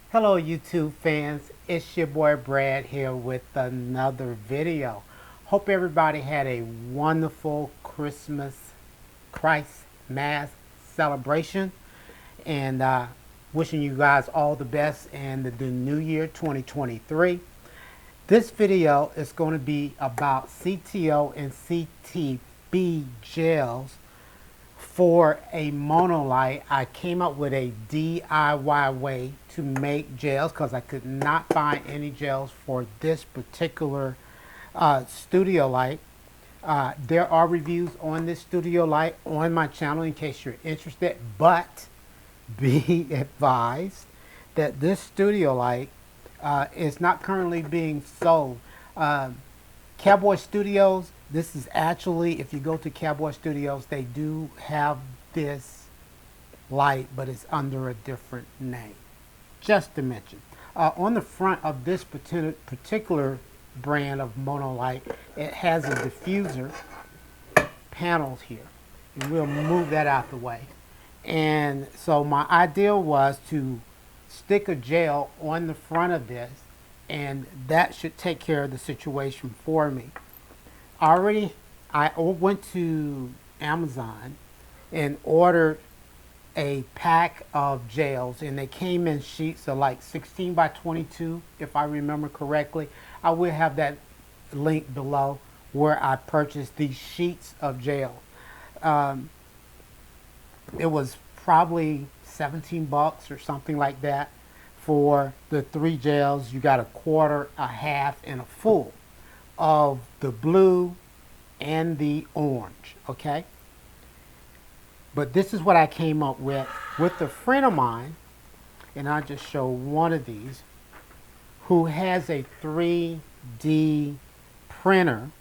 Hello YouTube fans, it's your boy Brad here with another video. Hope everybody had a wonderful Christmas Christ Mass celebration and wishing you guys all the best in the new year 2023. This video is going to be about CTO and CTB gels for a monolight. I came up with a DIY way to make gels because I could not find any gels for this particular studio light. There are reviews on this studio light on my channel in case you're interested, but be advised that this studio light is not currently being sold. Cowboy Studios, this is actually, if you go to Cowboy Studios, they do have this light, but it's under a different name. Just to mention. On the front of this particular brand of monolight, it has a diffuser panels here. And we'll move that out the way. And so my idea was to stick a gel on the front of this, and that should take care of the situation for me. I went to Amazon and ordered a pack of gels, and they came in sheets of like 16 by 22 if I remember correctly. I will have that link below where I purchased these sheets of gel. It was probably 17 bucks or something like that for the 3 gels. You got a quarter, a half, and a full of the blue and the orange, okay? But this is what I came up with a friend of mine, and I'll just show one of these, who has a 3D printer.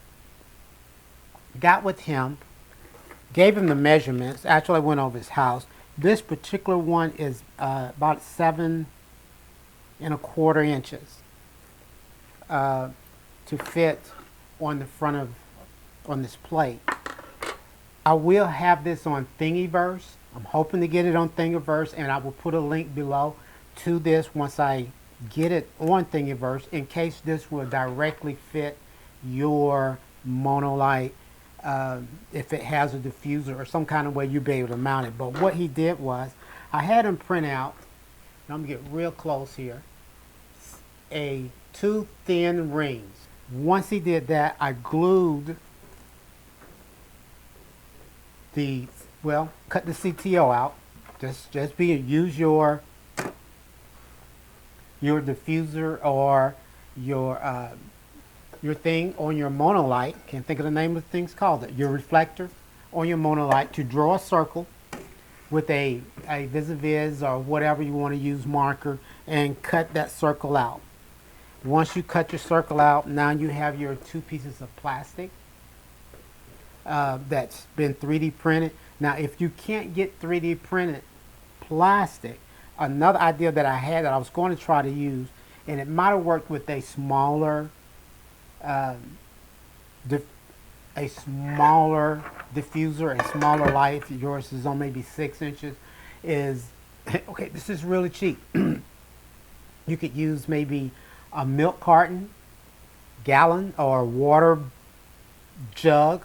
Got with him, gave him the measurements. Actually, I went over his house. This particular one is about 7¼ inches to fit on the front of on this plate. I will have this on Thingiverse. I'm hoping to get it on Thingiverse, and I will put a link below to this once I get it on Thingiverse in case this will directly fit your monolight. If it has a diffuser or some kind of way you'll be able to mount it. But what he did was, I had him print out, and I'm going to get real close here, 2 thin rings. Once he did that, I glued cut the CTO out. Use your diffuser or your thing on your monolight. Can't think of the name of the thing's called it. Your reflector on your monolight to draw a circle with a vis-a-vis or whatever you want to use marker and cut that circle out. Once you cut your circle out, now you have your 2 pieces of plastic that's been 3D printed. Now, if you can't get 3D printed plastic, another idea that I had that I was going to try to use, and it might have worked with a smaller diffuser, a smaller light. If yours is on maybe 6 inches, is okay. This is really cheap. You could use maybe a milk carton, gallon, or water jug,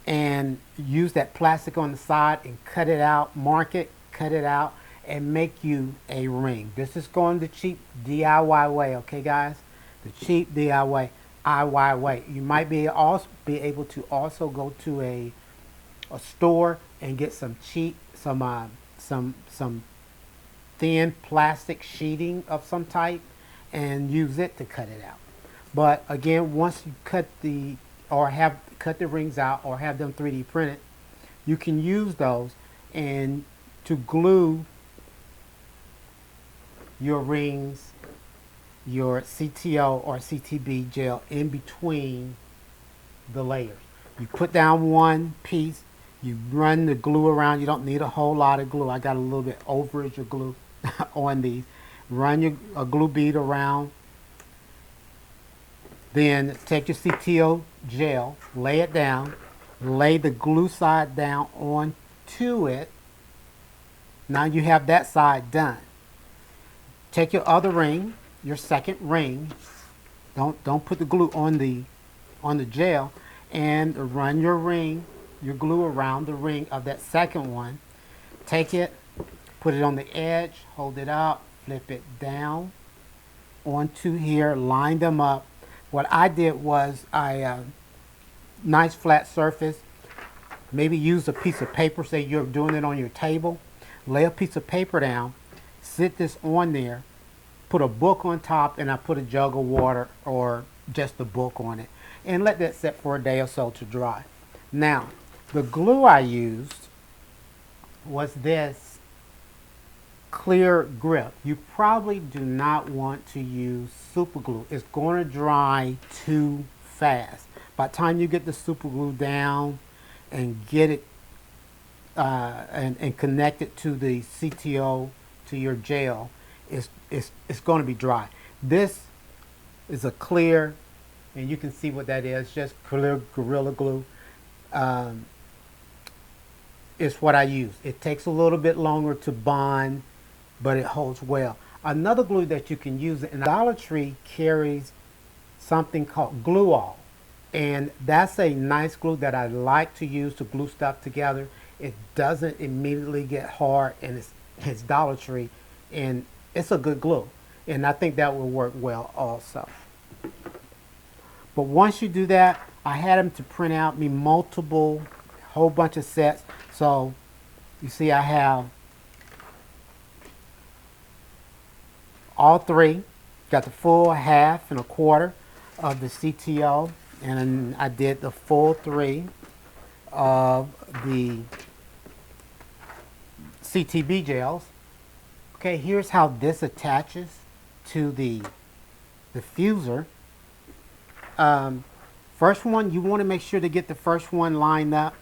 and use that plastic on the side and cut it out, mark it, cut it out, and make you a ring. This is going the cheap DIY way, okay guys? The cheap DIY way. You might be able to also go to a store and get some thin plastic sheeting of some type and use it to cut it out. But again, once you cut the rings out or have them 3D printed, you can use those and to glue your rings, your CTO or CTB gel in between the layers. You put down one piece, you run the glue around. You don't need a whole lot of glue. I got a little bit overage of glue on these. Run a glue bead around. Then take your CTO gel, lay it down, lay the glue side down onto it. Now you have that side done. take your other ring, your second ring. Don't put the glue on the gel, and run your glue around the ring of that second one. Take it, put it on the edge, hold it up, flip it down onto here, line them up. What I did was nice flat surface. Maybe use a piece of paper, say you're doing it on your table. Lay a piece of paper down, sit this on there, put a book on top, and I put a jug of water or just a book on it. And let that sit for a day or so to dry. Now, the glue I used was this clear grip. You probably do not want to use super glue. It's going to dry too fast. By the time you get the super glue down and get it and connect it to the CTO, to your gel, it's going to be dry. This is a clear, and you can see what that is, just clear Gorilla Glue. It's what I use. It takes a little bit longer to bond, but it holds well. Another glue that you can use, and Dollar Tree carries something called Glue All. And that's a nice glue that I like to use to glue stuff together. It doesn't immediately get hard, and it's Dollar Tree, and it's a good glue. And I think that will work well also. But once you do that, I had them to print out me multiple, whole bunch of sets. So you see I have all three. Got the full half and a quarter of the CTO, and I did the full 3 of the CTB gels. Okay, here's how this attaches to the diffuser. First one, you want to make sure to get the first one lined up.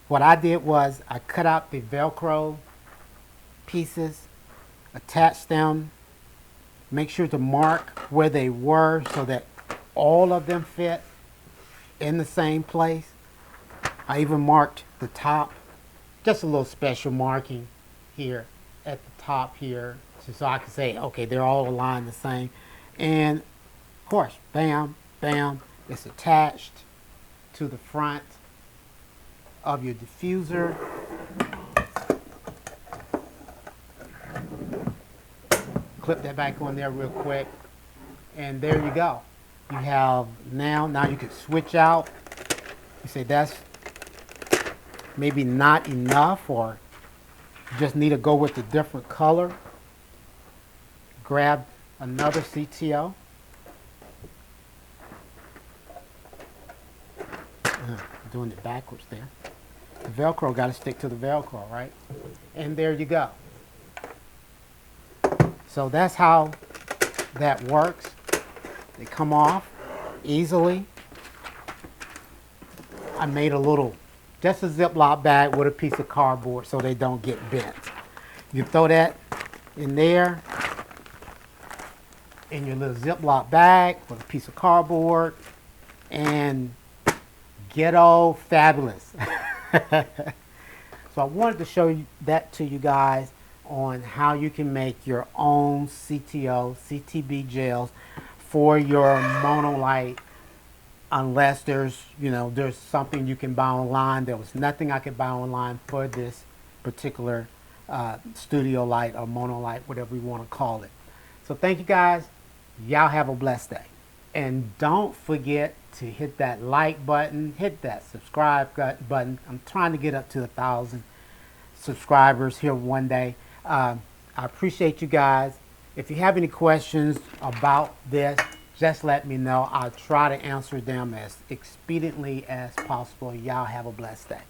What I did was I cut out the Velcro pieces, attached them, make sure to mark where they were so that all of them fit in the same place. I even marked the top, just a little special marking here at the top here, so I can say, okay, they're all aligned the same. And of course, bam, bam, it's attached to the front of your diffuser. Clip that back on there real quick, and there you go. You have now you can switch out. You say that's maybe not enough, or you just need to go with a different color. Grab another CTO. Doing it backwards there. The Velcro got to stick to the Velcro, right? And there you go. So that's how that works. They come off easily. I made a little, just a Ziploc bag with a piece of cardboard so they don't get bent. You throw that in there in your little Ziploc bag with a piece of cardboard, and ghetto fabulous. So I wanted to show you that to you guys on how you can make your own CTO, CTB gels for your monolight, unless there's something you can buy online. There was nothing I could buy online for this particular studio light or monolight, whatever you want to call it. So thank you guys. Y'all have a blessed day. And don't forget to hit that like button, hit that subscribe button. I'm trying to get up to 1,000 subscribers here one day. I appreciate you guys. If you have any questions about this, just let me know. I'll try to answer them as expediently as possible. Y'all have a blessed day.